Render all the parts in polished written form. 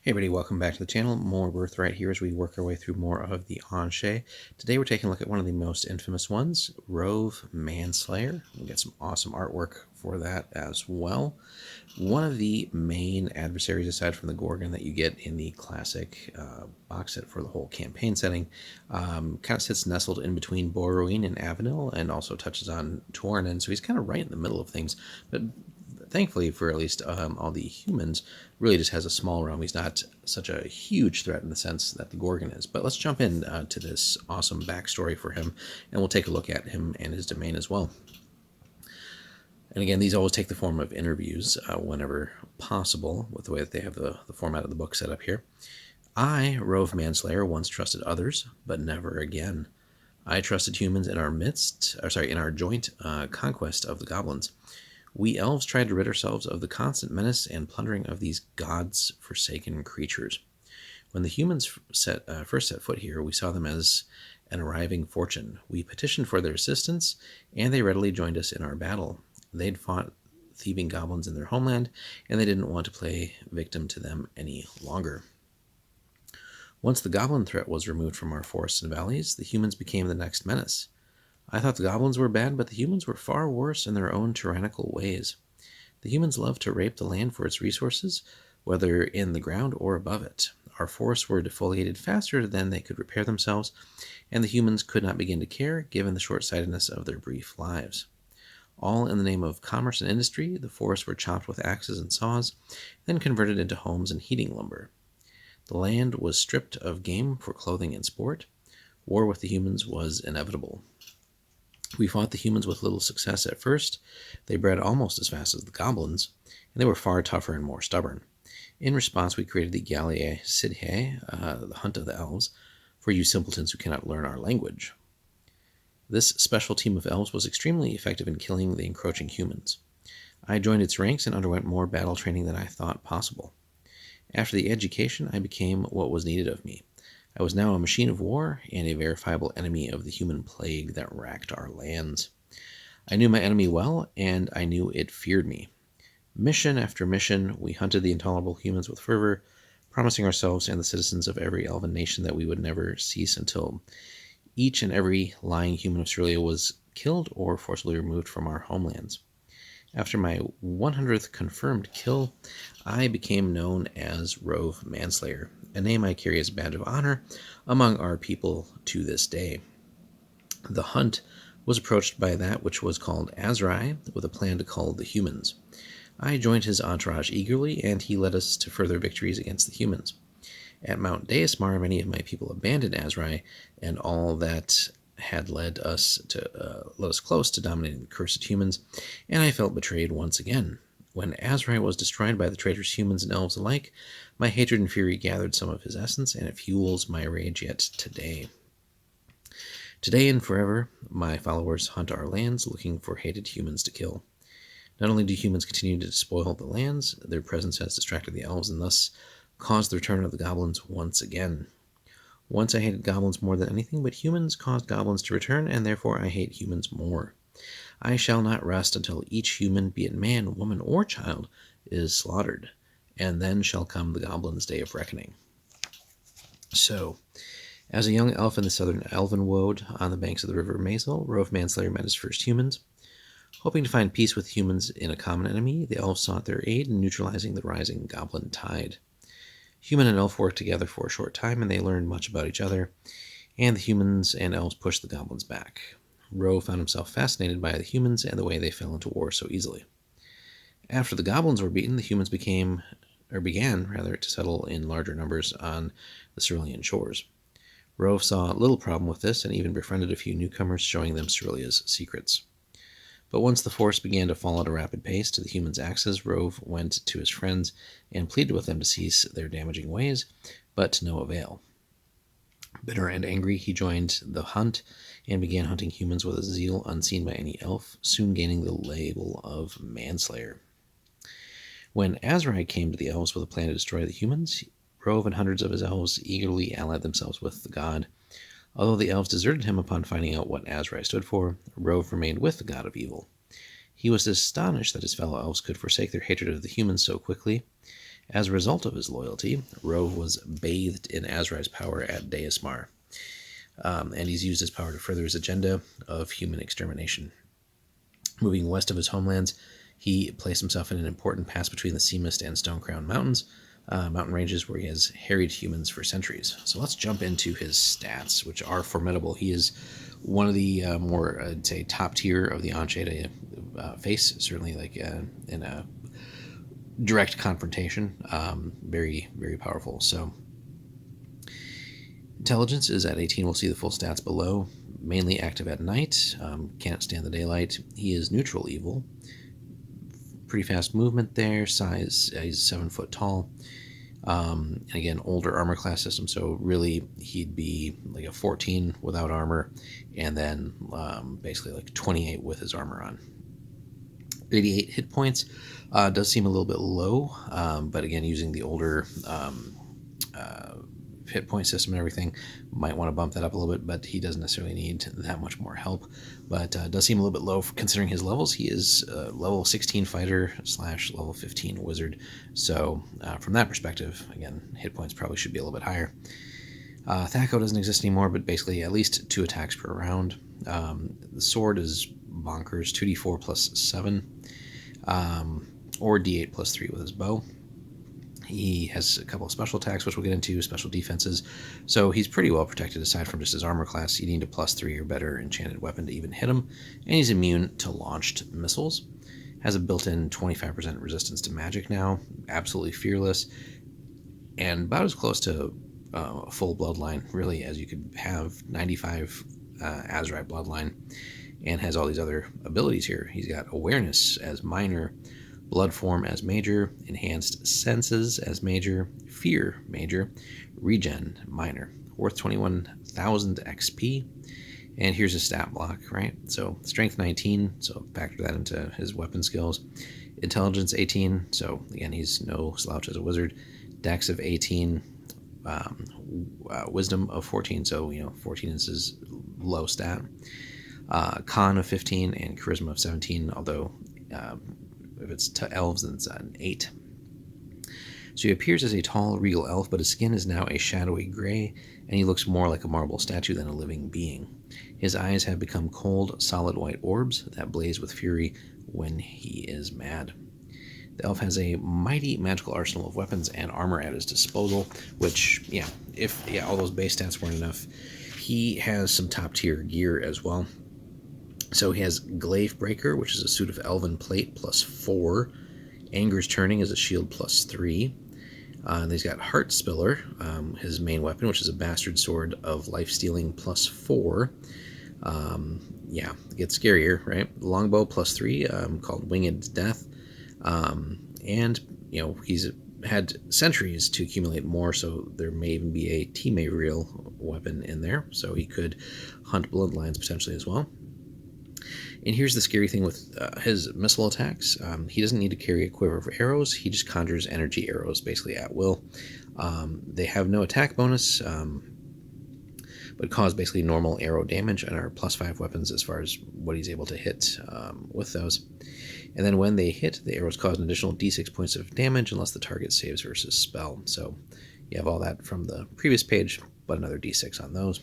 Hey everybody, welcome back to the channel. More Birthright here as we work our way through more of the Anshe. Today we're taking a look at one of the most infamous ones, Rhuobhe Manslayer. We get some awesome artwork for that as well. One of the main adversaries, aside from the Gorgon that you get in the classic box set for the whole campaign setting, kind of sits nestled in between Borrowing and Avenil, and also touches on Tornin, so he's kind of right in the middle of things. But thankfully, for at least all the humans, really just has a small realm. He's not such a huge threat in the sense that the Gorgon is. But let's jump in to this awesome backstory for him, and we'll take a look at him and his domain as well. And again, these always take the form of interviews whenever possible, with the way that they have the format of the book set up here. I, Rhuobhe Manslayer, once trusted others, but never again. I trusted humans in our joint conquest of the goblins. We elves tried to rid ourselves of the constant menace and plundering of these gods-forsaken creatures. When the humans first set foot here, we saw them as an arriving fortune. We petitioned for their assistance, and they readily joined us in our battle. They'd fought thieving goblins in their homeland, and they didn't want to play victim to them any longer. Once the goblin threat was removed from our forests and valleys, the humans became the next menace. I thought the goblins were bad, but the humans were far worse in their own tyrannical ways. The humans loved to rape the land for its resources, whether in the ground or above it. Our forests were defoliated faster than they could repair themselves, and the humans could not begin to care, given the short-sightedness of their brief lives. All in the name of commerce and industry, the forests were chopped with axes and saws, then converted into homes and heating lumber. The land was stripped of game for clothing and sport. War with the humans was inevitable. We fought the humans with little success at first. They bred almost as fast as the goblins, and they were far tougher and more stubborn. In response, we created the Galliae Sidhe, the Hunt of the Elves, for you simpletons who cannot learn our language. This special team of elves was extremely effective in killing the encroaching humans. I joined its ranks and underwent more battle training than I thought possible. After the education, I became what was needed of me. I was now a machine of war and a verifiable enemy of the human plague that racked our lands. I knew my enemy well, and I knew it feared me. Mission after mission, we hunted the intolerable humans with fervor, promising ourselves and the citizens of every elven nation that we would never cease until each and every lying human of Cerealia was killed or forcibly removed from our homelands. After my 100th confirmed kill, I became known as Rhuobhe Manslayer, a name I carry as a badge of honor among our people to this day. The hunt was approached by that which was called Azrai, with a plan to cull the humans. I joined his entourage eagerly, and he led us to further victories against the humans. At Mount Deismar, many of my people abandoned Azrai and all that had led us close to dominating the cursed humans, and I felt betrayed once again. When Azrai was destroyed by the traitors humans and elves alike, my hatred and fury gathered some of his essence, and it fuels my rage yet today. Today and forever, my followers hunt our lands, looking for hated humans to kill. Not only do humans continue to despoil the lands, their presence has distracted the elves and thus caused the return of the goblins once again. Once I hated goblins more than anything, but humans caused goblins to return, and therefore I hate humans more. I shall not rest until each human, be it man, woman, or child, is slaughtered, and then shall come the goblins' day of reckoning. So, as a young elf in the southern Elvenwold on the banks of the river Mazel, Rhuobhe Manslayer met his first humans. Hoping to find peace with humans in a common enemy, the elves sought their aid in neutralizing the rising goblin tide. Human and elf worked together for a short time, and they learned much about each other, and the humans and elves pushed the goblins back. Rhuobhe found himself fascinated by the humans and the way they fell into war so easily. After the goblins were beaten, the humans began to settle in larger numbers on the Cerulean shores. Rhuobhe saw little problem with this and even befriended a few newcomers, showing them Cerullia's secrets. But once the force began to fall at a rapid pace to the humans' axes, Rhuobhe went to his friends and pleaded with them to cease their damaging ways, but to no avail. Bitter and angry, he joined the hunt and began hunting humans with a zeal unseen by any elf, soon gaining the label of Manslayer. When Azrai came to the elves with a plan to destroy the humans, Rhuobhe and hundreds of his elves eagerly allied themselves with the god. Although the elves deserted him upon finding out what Azrai stood for, Rhuobhe remained with the god of evil. He was astonished that his fellow elves could forsake their hatred of the humans so quickly. As a result of his loyalty, Rhuobhe was bathed in Azrai's power at Deismar, and he's used his power to further his agenda of human extermination. Moving west of his homelands, he placed himself in an important pass between the Sea Mist and Stonecrown Mountains, mountain ranges where he has harried humans for centuries. So let's jump into his stats, which are formidable. He is one of the more, I'd say, top tier of the Anshe to face, certainly like in a direct confrontation. Very, very powerful. So intelligence is at 18. We'll see the full stats below. Mainly active at night. Can't stand the daylight. He is neutral evil. Pretty fast movement there. Size, he's 7 foot tall. And again, older armor class system, so really he'd be like a 14 without armor, and then basically like 28 with his armor on. 88 hit points does seem a little bit low, but again, using the older hit point system and everything, might want to bump that up a little bit, but he doesn't necessarily need that much more help. But does seem a little bit low considering his levels. He is level 16 fighter / level 15 wizard, so from that perspective, again, hit points probably should be a little bit higher. Thaco doesn't exist anymore, but basically at least 2 attacks per round. The sword is bonkers, 2d4 plus 7, or d8 plus 3 with his bow. He has a couple of special attacks, which we'll get into, special defenses, so he's pretty well protected aside from just his armor class. You need a +3 or better enchanted weapon to even hit him, and he's immune to launched missiles. Has a built-in 25% resistance to magic now, absolutely fearless, and about as close to a full bloodline, really, as you could have. 95 Azrai bloodline, and has all these other abilities here. He's got awareness as minor, blood form as major, enhanced senses as major, fear major, regen minor, worth 21,000 XP. And here's a stat block, right? So strength 19, so factor that into his weapon skills. Intelligence 18, so again, he's no slouch as a wizard. Dex of 18, wisdom of 14, so 14 is his low stat. Con of 15 and charisma of 17, although if it's to elves, then it's an 8. So he appears as a tall, regal elf, but his skin is now a shadowy gray, and he looks more like a marble statue than a living being. His eyes have become cold, solid white orbs that blaze with fury when he is mad. The elf has a mighty magical arsenal of weapons and armor at his disposal, which, if all those base stats weren't enough, he has some top-tier gear as well. So he has Glaive Breaker, which is a suit of elven plate, +4. Anger's Turning is a shield, +3. And he's got Heart Spiller, his main weapon, which is a bastard sword of life stealing, +4. It gets scarier, right? Longbow, +3, called Winged Death. And he's had centuries to accumulate more, so there may even be a T-Mavril weapon in there, so he could hunt bloodlines potentially as well. And here's the scary thing with his missile attacks. He doesn't need to carry a quiver of arrows. He just conjures energy arrows basically at will. They have no attack bonus, but cause basically normal arrow damage and are +5 weapons as far as what he's able to hit with those. And then when they hit, the arrows cause an additional d6 points of damage unless the target saves versus spell. So you have all that from the previous page, but another d6 on those.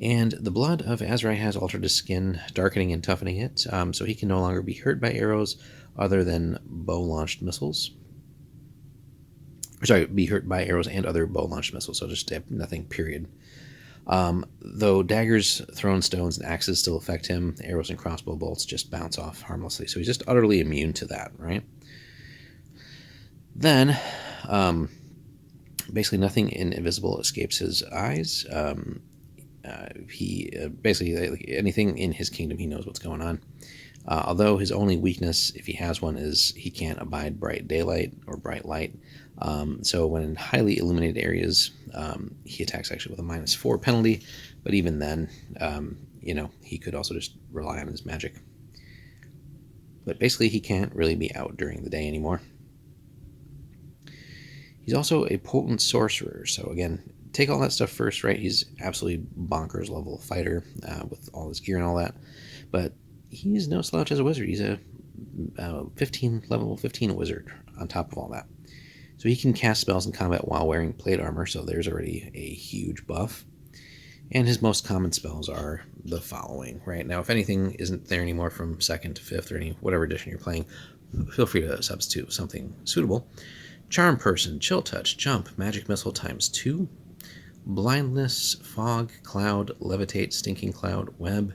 And the blood of Azrai has altered his skin, darkening and toughening it, so he can no longer be hurt by arrows other than bow-launched missiles. Sorry, be hurt by arrows and other bow-launched missiles, so just nothing, period. Though daggers, thrown stones, and axes still affect him, arrows and crossbow bolts just bounce off harmlessly, so he's just utterly immune to that, right? Then, basically nothing invisible escapes his eyes. He basically, like, anything in his kingdom, he knows what's going on. Although his only weakness, if he has one, is he can't abide bright daylight or bright light. So when in highly illuminated areas, he attacks actually with a -4 penalty. But even then, he could also just rely on his magic. But basically, he can't really be out during the day anymore. He's also a potent sorcerer. So again, take all that stuff first, right? He's absolutely bonkers level fighter with all his gear and all that. But he's no slouch as a wizard. He's a level 15 wizard on top of all that. So he can cast spells in combat while wearing plate armor, so there's already a huge buff. And his most common spells are the following, right? Now, if anything isn't there anymore from 2nd to 5th or whatever edition you're playing, feel free to substitute something suitable. Charm Person, Chill Touch, Jump, Magic Missile ×2, Blindness, Fog, Cloud, Levitate, Stinking Cloud, Web,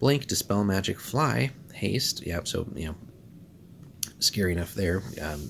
Blink, Dispel Magic, Fly, Haste. Yeah, so, scary enough there.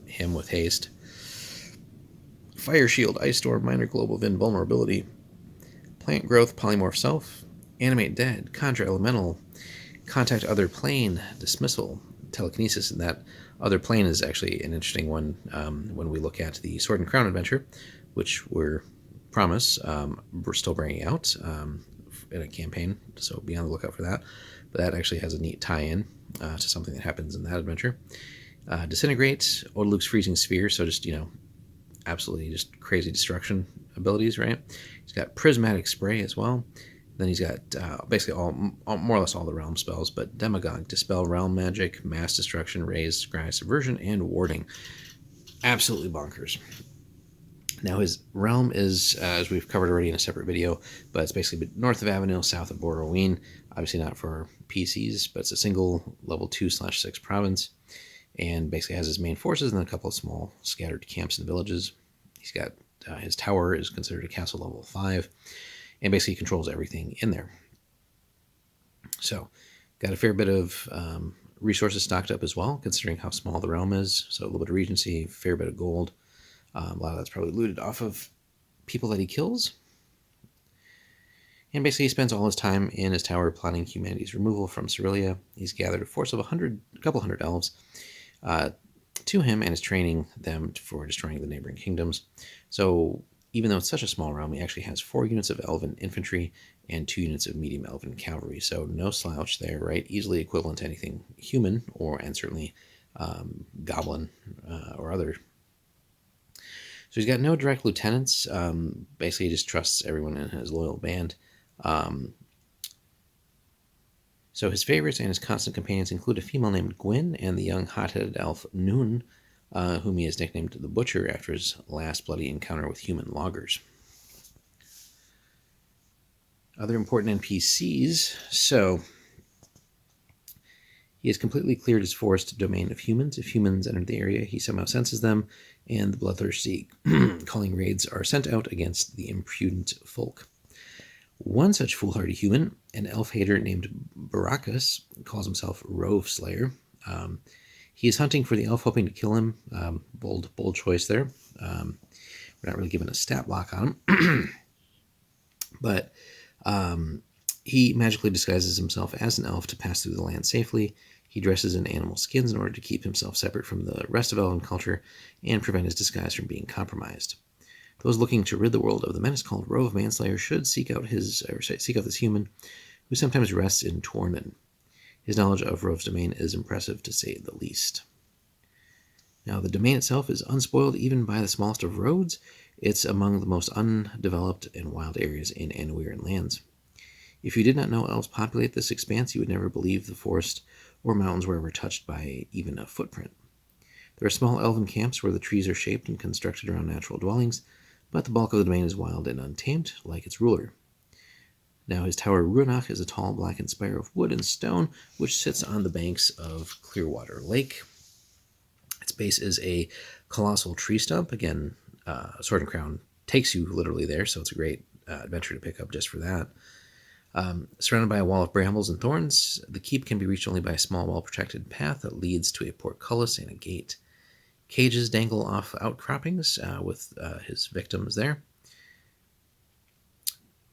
Him with Haste. Fire Shield, Ice Storm, Minor Global Invulnerability, Plant Growth, Polymorph Self, Animate Dead, Conjure Elemental, Contact Other Plane, Dismissal, Telekinesis, and that other plane is actually an interesting one when we look at the Sword and Crown adventure, which we're still bringing out in a campaign, so be on the lookout for that. But that actually has a neat tie-in to something that happens in that adventure. Disintegrate, Odaluk's Freezing Sphere, so just, absolutely just crazy destruction abilities, right? He's got Prismatic Spray as well. Then he's got basically all more or less all the realm spells, but Demagogue, Dispel Realm Magic, Mass Destruction, Raise, Scry, Subversion, and Warding. Absolutely bonkers. Now his realm is, as we've covered already in a separate video, but it's basically north of Avenil, south of Borderween. Obviously not for PCs, but it's a single level 2/6 province, and basically has his main forces and then a couple of small scattered camps and villages. He's got his tower is considered a castle level 5, and basically controls everything in there. So, got a fair bit of resources stocked up as well, considering how small the realm is. So a little bit of regency, fair bit of gold. A lot of that's probably looted off of people that he kills. And basically he spends all his time in his tower plotting humanity's removal from Cerelia. He's gathered a force of a couple hundred elves to him and is training them for destroying the neighboring kingdoms. So even though it's such a small realm, he actually has 4 units of elven infantry and 2 units of medium elven cavalry. So no slouch there, right? Easily equivalent to anything human, and certainly goblin or other. So he's got no direct lieutenants. Basically, he just trusts everyone in his loyal band. So his favorites and his constant companions include a female named Gwyn and the young hot-headed elf Noon, whom he has nicknamed the Butcher after his last bloody encounter with human loggers. Other important NPCs. So he has completely cleared his forest domain of humans. If humans enter the area, he somehow senses them, and the bloodthirsty calling raids are sent out against the impudent folk. One such foolhardy human, an elf hater named Baracus, calls himself Rhuobhe Manslayer. He is hunting for the elf, hoping to kill him. Bold choice there. We're not really given a stat block on him. But he magically disguises himself as an elf to pass through the land safely. He dresses in animal skins in order to keep himself separate from the rest of elven culture and prevent his disguise from being compromised. Those looking to rid the world of the menace called Rhuobhe Manslayer should seek out this human, who sometimes rests in Tornin. His knowledge of Rhuobhe's domain is impressive, to say the least. Now, the domain itself is unspoiled even by the smallest of roads. It's among the most undeveloped and wild areas in Anwiran lands. If you did not know elves populate this expanse, you would never believe the forest or mountains were ever touched by even a footprint. There are small elven camps where the trees are shaped and constructed around natural dwellings, but the bulk of the domain is wild and untamed, like its ruler. Now, his tower Runach is a tall blackened spire of wood and stone, which sits on the banks of Clearwater Lake. Its base is a colossal tree stump. Again, Sword and Crown takes you literally there, so it's a great adventure to pick up just for that. Surrounded by a wall of brambles and thorns, the keep can be reached only by a small wall-protected path that leads to a portcullis and a gate. Cages dangle off outcroppings with his victims there.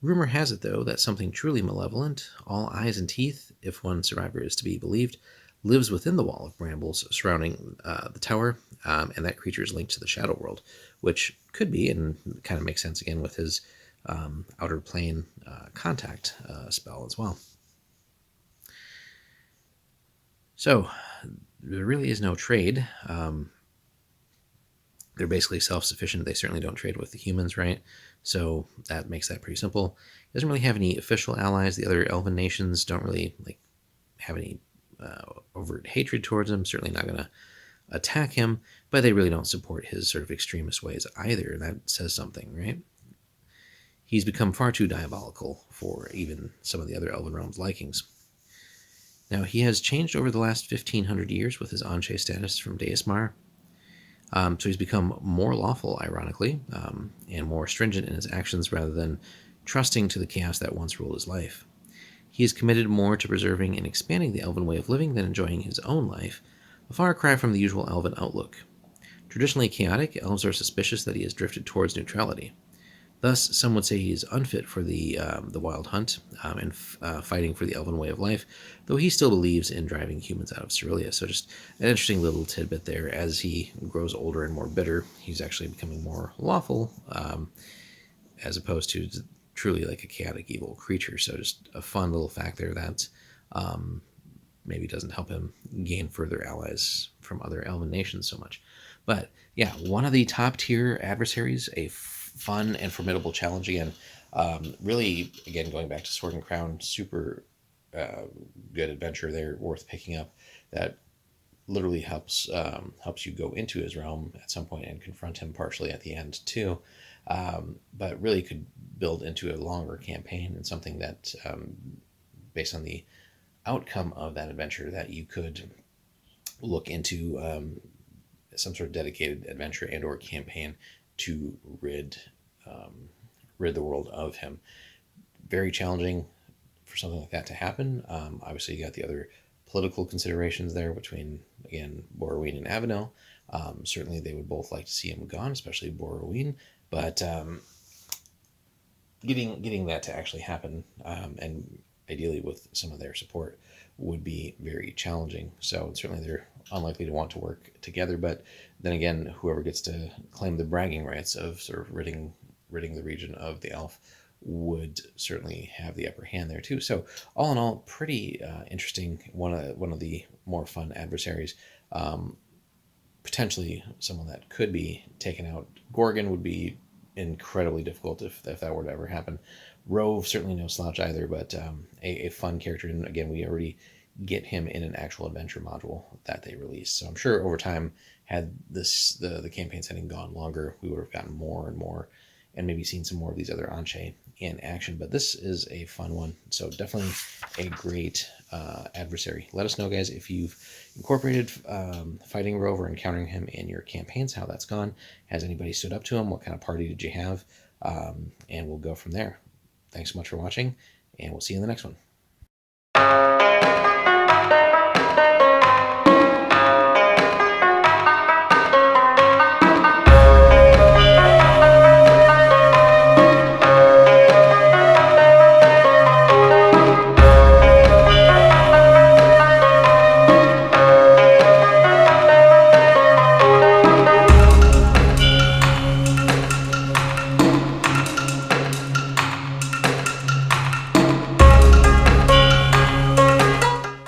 Rumor has it, though, that something truly malevolent, all eyes and teeth, if one survivor is to be believed, lives within the wall of brambles surrounding the tower, and that creature is linked to the Shadow World, which could be, and kind of makes sense again with his outer plane contact spell as well. So, there really is no trade. They're basically self-sufficient. They certainly don't trade with the humans, right? So that makes that pretty simple. It doesn't really have any official allies. The other elven nations don't really have any overt hatred towards him, certainly not going to attack him, but they really don't support his sort of extremist ways either. That says something, right? He's become far too diabolical for even some of the other Elven Realm's likings. Now, he has changed over the last 1,500 years with his Anshe status from Deismar. So he's become more lawful, ironically, and more stringent in his actions rather than trusting to the chaos that once ruled his life. He is committed more to preserving and expanding the Elven way of living than enjoying his own life, a far cry from the usual Elven outlook. Traditionally chaotic, elves are suspicious that he has drifted towards neutrality. Thus, some would say he is unfit for the wild hunt and fighting for the Elven way of life, though he still believes in driving humans out of Cerelia. So just an interesting little tidbit there. As he grows older and more bitter, he's actually becoming more lawful, as opposed to truly like a chaotic evil creature. So just a fun little fact there that maybe doesn't help him gain further allies from other Elven nations so much. But yeah, one of the top tier adversaries, a fun and formidable challenge again. Really, again, going back to Sword and Crown, super good adventure there, worth picking up. That literally helps you go into his realm at some point and confront him partially at the end too. But really could build into a longer campaign and something that, based on the outcome of that adventure, that you could look into some sort of dedicated adventure and or campaign to rid the world of him. Very challenging for something like that to happen. Obviously, you got the other political considerations there between, again, Borroween and Avenel. Certainly, they would both like to see him gone, especially Borroween. But getting that to actually happen, and ideally with some of their support, would be very challenging. So certainly they're unlikely to want to work together. But then again, whoever gets to claim the bragging rights of sort of ridding the region of the elf would certainly have the upper hand there too. So all in all, pretty interesting. One of the more fun adversaries. Potentially someone that could be taken out. Gorgon would be incredibly difficult if that were to ever happen. Rhuobhe, certainly no slouch either, but a fun character. And again, we already get him in an actual adventure module that they released. So I'm sure over time, had the campaigns having gone longer, we would have gotten more and more, and maybe seen some more of these other Anshe in action. But this is a fun one. So definitely a great adversary. Let us know, guys, if you've incorporated fighting Rhuobhe or encountering him in your campaigns, how that's gone. Has anybody stood up to him? What kind of party did you have? And we'll go from there. Thanks so much for watching, and we'll see you in the next one.